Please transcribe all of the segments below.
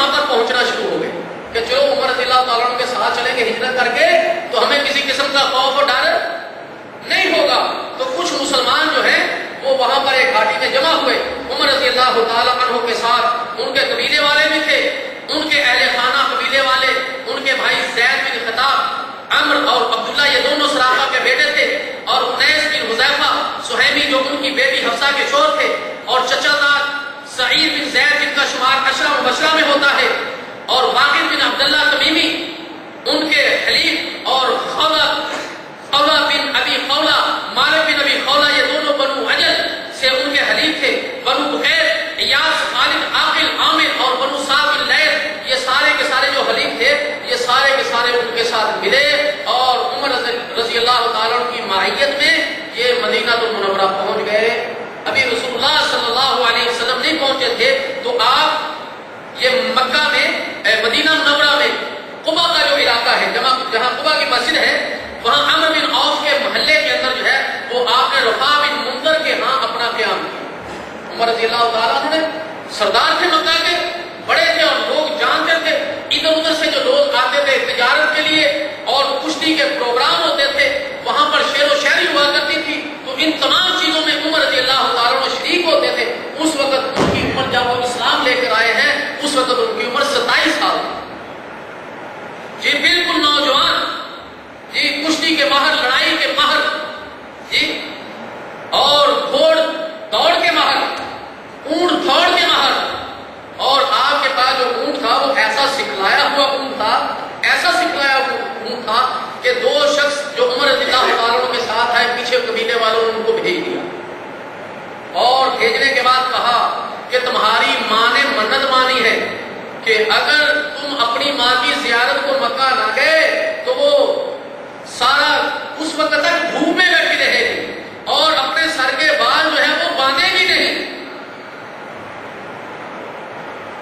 وہاں پر پہنچنا شروع ہو گئے کہ چلو عمر رضی اللہ تعالیٰ عنہ کے ساتھ چلیں گے ہجرت کر کے تو ہمیں کسی قسم کا خوف اور ڈر نہیں ہوگا. تو کچھ مسلمان جو ہیں وہ وہاں پر ایک گھاٹی میں جمع ہوئے عمر رضی اللہ تعالیٰ عنہ کے ساتھ. ان کے قبیلے والے بھی تھے, ان کے اہل خانہ قبیلے والے, ان کے بھائی زید بن خطاب عمر اور عبداللہ یہ دونوں سراقہ کے بیٹے تھے, اور انیس بن حذیفہ سہیمی جو ان کی بیٹی حفصہ کے شوہر تھے, اور چچا زاد سعید بن زید جن کا شمار عشرہ مبشرہ میں ہوتا ہے, اور واقد بن عبداللہ تمیمی ان کے حلیف, اور خولہ بن ابی خولہ مالک بن ابی خولہ یہ دونوں بنو عجل سے ان کے حلیف تھے. بنو بخیر ایاس خالد عاقل عامر اور بنو صاحب بن لیث یہ سارے کے سارے جو حلیف تھے یہ سارے کے سارے ان کے ساتھ ملے, اور عمر رضی اللہ تعالیٰ عنہ کی معیت میں یہ مدینہ المنورہ پہنچ گئے. ابھی رسول اللہ صلی اللہ علیہ وسلم نہیں پہنچے تھے تو آپ یہ مکہ میں مدینہ منورہ میں قبا کا جو علاقہ ہے جہاں قبا کی مسجد ہے وہاں عمر بن عوف کے محلے کے اندر جو ہے وہ آپ نے رفاع بن منذر کے ہاں اپنا قیام کیا. عمر رضی اللہ تعالیٰ عنہ سردار تھے مکہ کے, بڑے تھے اور لوگ جانتے تھے. ادھر ادھر سے جو لوگ آتے تھے تجارت کے لیے اور کشتی کے پروگرام ہوتے تھے, وہاں پر شعر و شاعری ہوا کرتی تھی, تو ان تمام چیزوں میں عمر رضی اللہ تعالیٰ عنہ شریک ہوتے تھے. اس وقت ان کی عمر جب وہ اسلام لے کر آئے ہیں اس وقت ان کی عمر 27 سال جی, بالکل نوجوان جی, کشتی کے ماہر, لڑائی کے ماہر جی, اور گھوڑ دوڑ کے ماہر, اونٹ دوڑ کے ماہر. اور آپ کے پاس جو اونٹ تھا وہ ایسا سکھلایا ہوا اونٹ تھا, ایسا سکھلایا ہوا اونٹ تھا کہ دو شخص جو عمر رضی اللہ تعالیٰ عنہ کے ساتھ آئے پیچھے قبیلے والوں نے ان کو بھیج دیا, اور بھیجنے کے بعد کہا کہ تمہاری ماں نے منت مانی ہے کہ اگر تم اپنی ماں کی زیارت کو مکہ نہ گئے تو وہ سارا اس وقت تک دھوپ میں بیٹھی رہے گی اور اپنے سر کے بال جو ہے وہ باندھے گی نہیں.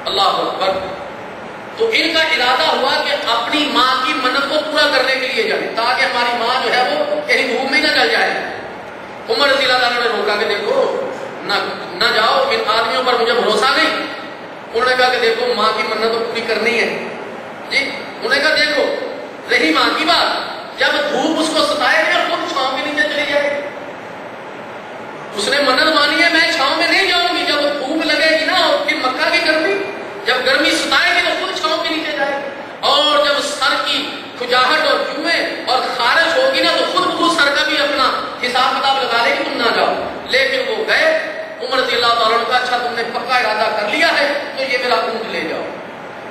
اللہ اکبر. تو ان کا ارادہ ہوا کہ اپنی ماں کی منت کو پورا کرنے کے لیے جائیں تاکہ ہماری ماں جو ہے وہ کہیں دھوپ میں نہ جل جائے. عمر رضی اللہ تعالیٰ نے روکا کہ دیکھو نہ جاؤ, ان آدمیوں پر مجھے بھروسہ نہیں. انہوں نے کہا کہ دیکھو ماں کی منت تو پوری کرنی ہے جی. انہوں نے کہا دیکھو رہی ماں کی بات, جب دھوپ اس کو ستائے گا خود چھاؤں کے نیچے چلی جائے. اس نے منت مانی ہے میں چھاؤں میں نہیں جاؤں گی, جب دھوپ لگے گی نا اور پھر مکہ کی گرمی جب گرمی ستائے گی تو خود چھاؤں کے نیچے جائے گی, اور جب سر کی کھجاہٹ اور جوئیں اور خارش ہوگی نا تو خود سر کا بھی اپنا حساب کتاب لگا لے گی, تم نہ جاؤ. لیکن وہ گئے. عمر رضی اللہ تعالیٰ نے کہا اچھا تم نے پکا ارادہ کر لیا ہے تو یہ میرا اونٹ لے جاؤ.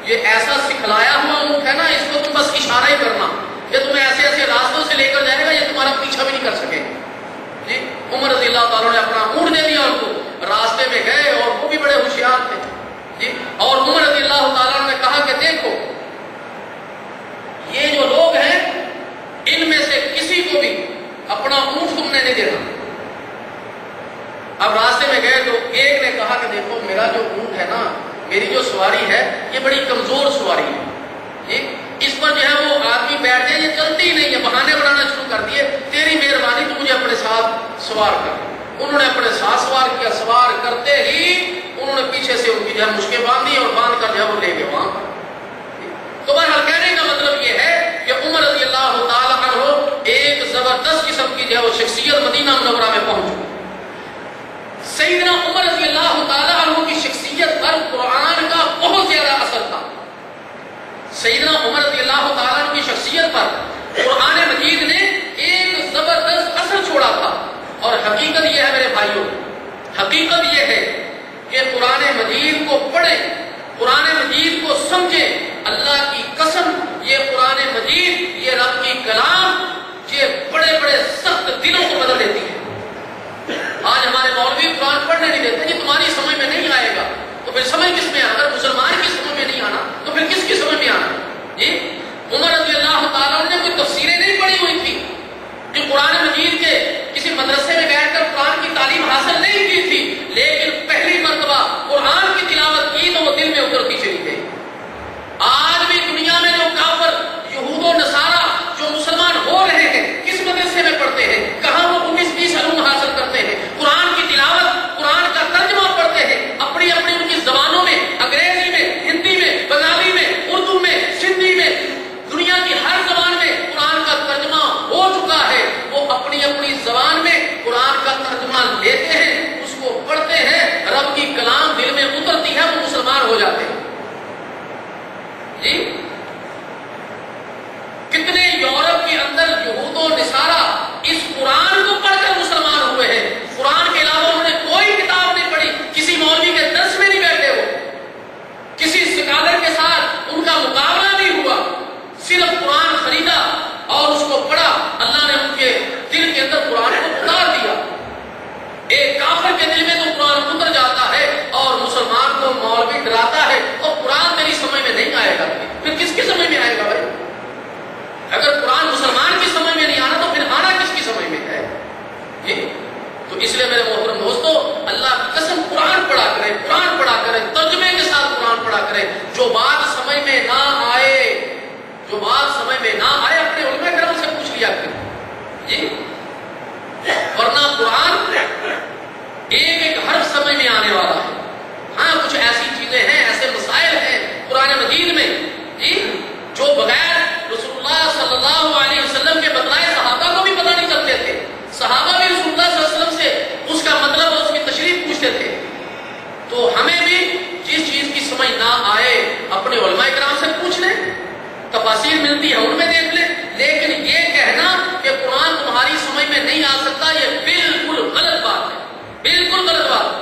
یہ ایسا سکھلایا ہوا اونٹ ہے نا, اس کو تم بس اشارہ ہی کرنا, یہ تمہیں ایسے ایسے راستوں سے لے کر جائے گا, یہ تمہارا پیچھا بھی نہیں کر سکے جی. عمر رضی اللہ تعالیٰ نے اپنا اونٹ دے دیا ان کو, راستے میں گئے اور وہ بھی بڑے ہوشیار تھے جی. اور عمر رضی اللہ تعالیٰ نے کہا کہ دیکھو یہ جو لوگ ہیں ان میں سے کسی کو بھی اپنا اونٹ تم نے نہیں دینا. اب راستے میں گئے تو ایک نے کہا کہ دیکھو میرا جو اونٹ ہے نا, میری جو سواری ہے یہ بڑی کمزور سواری ہے جی, اس پر جو ہے وہ آدمی بیٹھ جائے یہ چلتی ہی نہیں ہے, بہانے بنانا شروع کر دیے, تیری مہربانی تو مجھے اپنے ساتھ سوار کر. انہوں نے اپنے ساتھ سوار کیا, سوار کرتے ہی انہوں نے پیچھے سے ان کی جو ہے مشکیں باندھی اور باندھ کر جو ہے وہ لے گئے وہاں پر. تو بہرحال کہنے کا مطلب یہ ہے کہ عمر رضی اللہ تعالیٰ عنہ ایک زبردست قسم کی جو ہے وہ شخصیت مدینہ منورہ میں پہنچ. سیدنا عمر رضی اللہ تعالیٰ عنہ کی شخصیت پر قرآن کا بہت زیادہ اثر تھا. سیدنا عمر رضی اللہ تعالیٰ عنہ کی شخصیت پر قرآن مجید نے ایک زبردست اثر چھوڑا تھا. اور حقیقت یہ ہے میرے بھائیوں, حقیقت یہ ہے کہ قرآن مجید کو پڑھیں, قرآن مجید کو سمجھیں. اللہ کی قسم یہ قرآن مجید, یہ رب کی کلام, یہ بڑے بڑے سخت دلوں کو بدل دیتی ہے. آج ہمارے مولوی قرآن پڑھنے نہیں دیتے کہ تمہاری سمجھ میں نہیں آئے گا, تو پھر سمجھ کس میں آنا؟ اگر مسلمان کی سمجھ میں نہیں آنا تو پھر کس کی سمجھ میں آنا جی. عمر رضی اللہ تعالیٰ نے کوئی تفسیریں نہیں پڑھی ہوئی تھی کہ قرآن مجید کے کسی مدرسے میں بیٹھ کر قرآن کی تعلیم حاصل نہیں کی تھی, لیکن پہلی مرتبہ قرآن کی تلاوت کی تو وہ دل میں اترتی چلی گئی. آج بھی دنیا میں جو کافر یہود و نصارہ جو مسلمان ہو رہے ہیں کس مدرسے میں پڑھتے ہیں, کہاں وہ 19-20 علوم حاصل کرتے ہیں, قرآن کی تلاوت قرآن کا ترجمہ پڑھتے ہیں اپنی اپنی ان کی زبانوں میں, انگریزی میں, ہندی میں, پڑا کریں. جو بات سمجھ میں نہ آئے اپنے علماء کرام سے پوچھ لیا کریں جی. ورنہ قرآن ایک ایک حرف سمجھ میں آنے والا ہے. ہاں کچھ ایسی چیزیں ہیں, ایسے مسائل ہیں قرآن مجید میں جی جو بغیر رسول اللہ صلی اللہ علیہ وسلم کے بتلائے صحابہ کو بھی پتہ نہیں چلتے تھے. صحابہ بھی رسول اللہ صلی اللہ علیہ وسلم سے اس کا مطلب اور اس کی تشریح پوچھتے تھے. تو ہمیں بھی جس چیز کی سمجھ نہ آئے اپنے علماء کرام سے پوچھ لیں, تفاسیر ملتی ہے ان میں دیکھ لیں. لیکن یہ کہنا کہ قرآن تمہاری سمجھ میں نہیں آ سکتا, یہ بالکل غلط بات ہے, بالکل غلط بات.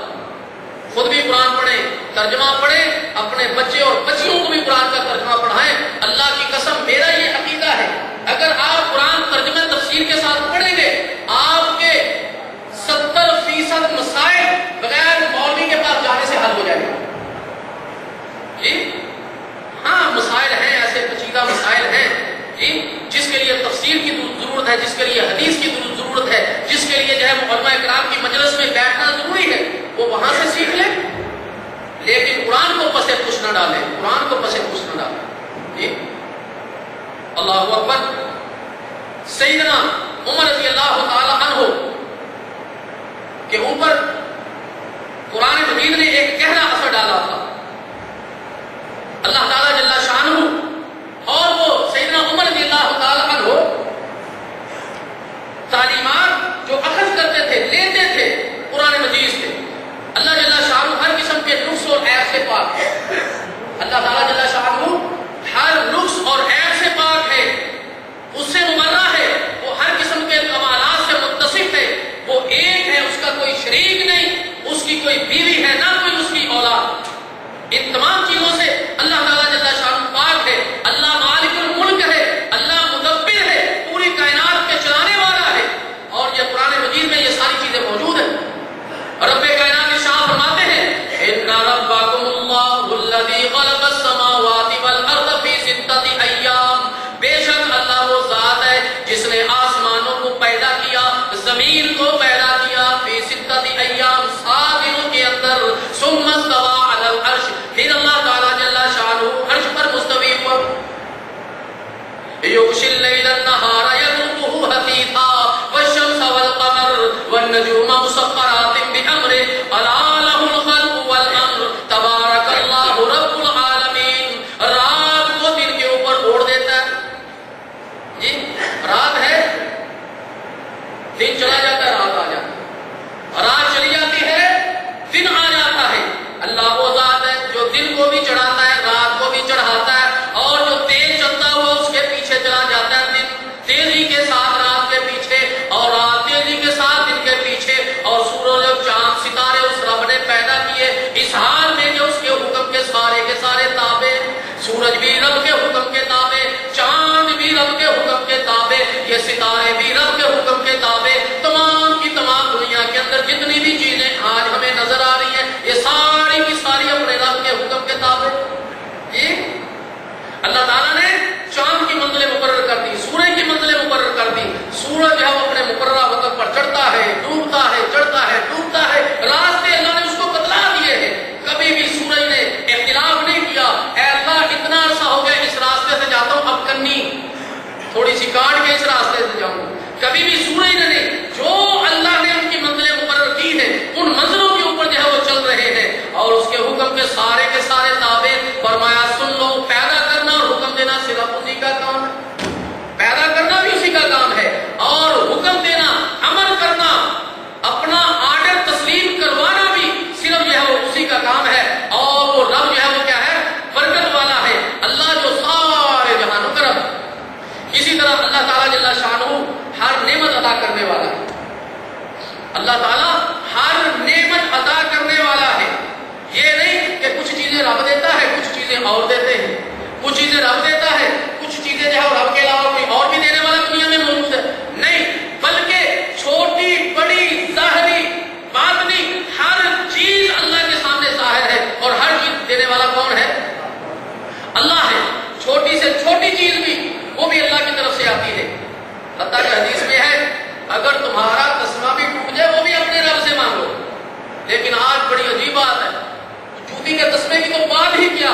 خود بھی قرآن پڑھیں, ترجمہ پڑھیں, اپنے بچے اور بچیوں کو بھی قرآن کا ترجمہ پڑھائیں. اللہ کی قسم میرا یہ عقیدہ ہے, اگر آپ قرآن ترجمہ تفسیر کے ساتھ پڑھیں گے آپ کے 70% مسائل بغیر مولوی کے پاس جانے سے حل ہو جائیں گے جی. ہاں مسائل ہیں, ایسے پیچیدہ مسائل ہیں جی جس کے لیے تفسیر کی ضرورت ہے, جس کے لیے حدیث کی ضرورت ہے, جس کے لیے جو ہے علماء کرام کی مجلس میں بیٹھنا ضروری ہے, وہ وہاں سے سیکھ لیں. لیکن قرآن کو پسے پوچھ نہ ڈالیں, قرآن کو پسے پوچھ نہ ڈالیں جی. اللہ اکبر. سیدنا عمر رضی اللہ تعالی عنہ کے اوپر قرآن مجید نے ایک گہرا اثر ڈالا تھا. اللہ تعالیٰ جل شانہ اور وہ سیدنا عمر رضی اللہ تعالی عنہ تعلیمات جو اخذ کرتے تھے, لیتے تھے قرآن مجید سے. اللہ جل شانہ ہر قسم کے نقص اور عیب سے پاک ہے. اللہ تعالیٰ جل شانہ ہر نقص اور عیب سے پاک ہے, اس سے مبرہ ہے, وہ ہر قسم کے کمالات سے متصف ہے. وہ ایک ہے, اس کا کوئی شریک نہیں, اس کی کوئی بیوی ہے نہ کوئی اس کی اولاد. ان تمام چیزوں سے اللہ تعالیٰ جل شانہ پاک ہے. اللہ مالک الملک ہے, اللہ مدبر ہے, پوری کائنات کے چلانے والا ہے. اور یہ قرآن مجید میں یہ ساری چیزیں موجود ہیں. رب کائنات ارشاد فرماتے ہیں ان ربکم اللہ الذی خلق السماوات والارض فی ستۃ ایام. بے شک اللہ وہ ذات ہے جس نے آسمانوں کو پیدا کیا, زمین کو پیدا کیا, فی ستۃ ایام 7 دنوں کے اندر. ثم استوى علی العرش, پھر اللہ تعالیٰ جل شانہ عرش پر مستوی ہوا. یغشی اللیل النہار یطلبہ حثیثا والشمس والقمر والنجوم مسخرات بامرہ الا لہ الخلق والامر تبارک اللہ رب العالمین. رات کو دن کے اوپر اوڑھ دیتا ہے جی, رات ہے, دن چلا جاتا ہے, رات آ جاتی ہے, رات چلی جاتی ہے, دن آ جاتا ہے. اللہ وہ ذات ہے جو دن کو بھی چڑھاتا ہے, رات کو بھی چڑھاتا ہے, اور جو تیز چلتا ہوا اس کے پیچھے چلا جاتا ہے. دن تیزی کے ساتھ رات کے پیچھے, اور رات تیزی کے ساتھ دن کے پیچھے, اور سورج اور چاند ستارے اس رب نے پیدا کیے اس حال میں کہ اس کے حکم کے سارے تابع. سورج بھی رب کے حکم کے تابع, چاند بھی رب کے حکم کے تابع, یہ ستارے بھی رب کے حکم کے تابع. تمام کی تمام دنیا کے اندر جتنی بھی چیزیں آج ہمیں نظر آ رہی ہیں یہ ساری کی ساری اپنے رب کے حکم کے تابع. یہ اللہ تعالیٰ نے چاند کی منزلیں مقرر کر دی, سورج کی منزلیں مقرر کر دی. سورج ہے وہ اپنے مقررہ وقت پر چڑھتا ہے, ڈوبتا ہے, چڑھتا ہے, ڈوبتا ہے. راستے اللہ نے اس کو بتلا دیے ہیں. کبھی بھی سورج نے اختلاف نہیں کیا, اے اللہ اتنا عرصہ ہو گیا اس راستے سے جاتا ہوں, اب کنی تھوڑی سی کاٹ کے اس راستے سے جاؤں. کبھی بھی سورج نے جو اللہ نے ان کی منزلیں مقرر کی ہیں ان منزلوں کے اوپر جو ہے وہ چل رہے ہیں, اور اس کے حکم کے سارے تابع. فرمایا سن لو, پیدا کرنا اور حکم دینا صرف اسی کا کام ہے. پیدا کرنا بھی اسی کا کام ہے, اور حکم دینا, عمل کرنا, اپنا آرڈر تسلیم کروانا بھی صرف جو ہے وہ اسی کا کام ہے. اور وہ رب جو ہے وہ کیا ہے, برکت والا ہے. اللہ جو سارے جہانوں کا رب. اسی طرح اللہ تعالیٰ جل شانہ ہر نعمت عطا کرنے والا ہے. اللہ تعالیٰ ہر نعمت عطا کرنے والا ہے. یہ نہیں کہ کچھ چیزیں رب دیتا ہے, کچھ چیزیں اور دیتے ہیں. کچھ چیزیں رب دیتا ہے, کچھ چیزیں جو ہے رب کے علاوہ کوئی اور بھی دینے والا دنیا میں موجود ہے. نہیں, بلکہ چھوٹی بڑی ظاہری باطنی ہر چیز اللہ کے سامنے ظاہر ہے, اور ہر چیز دینے والا کون ہے, اللہ ہے. چھوٹی سے چھوٹی چیز بھی وہ بھی اللہ کی طرف سے آتی ہے. حتیٰ کہ حدیث میں ہے اگر تمہارا تسمہ بھی ٹوٹ جائے وہ بھی اپنے رب سے مانگو. لیکن آج بڑی عجیب بات ہے, جوتی کے تسمے کی تو بات ہی کیا,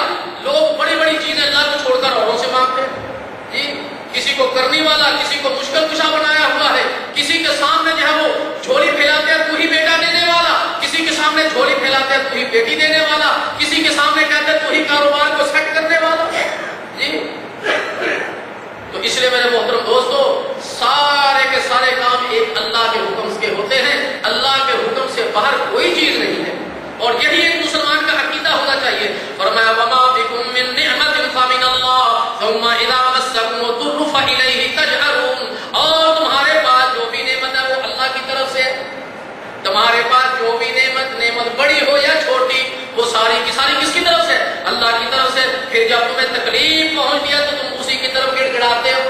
ثم اذا مسكم الضر فإليه تجأرون، اور تمہارے پاس جو بھی نعمت ہے وہ اللہ کی طرف سے ہے. تمہارے پاس جو بھی نعمت بڑی ہو یا چھوٹی، وہ ساری کی ساری کس کی طرف سے؟ اللہ کی طرف سے. پھر جب تمہیں تکلیف پہنچتی ہے تو تم اسی کی طرف گڑ گڑاتے ہو.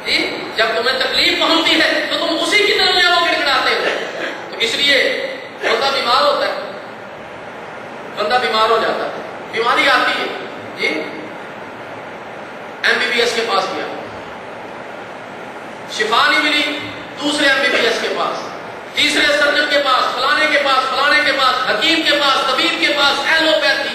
جی جب تمہیں تکلیف پہنچتی ہے تو تم اسی کی طرف جو گڑ گڑاتے ہو. تو اس لیے بندہ بیمار ہوتا ہے، بندہ بیمار ہو جاتا ہے، بیماری آتی ہے، جی MBBS کے پاس گیا، شفا نہیں ملی، دوسرے MBBS کے پاس، تیسرے سرجن کے پاس، فلانے کے پاس، فلانے کے پاس، حکیم کے پاس، طبیب کے پاس، ایلوپیتھی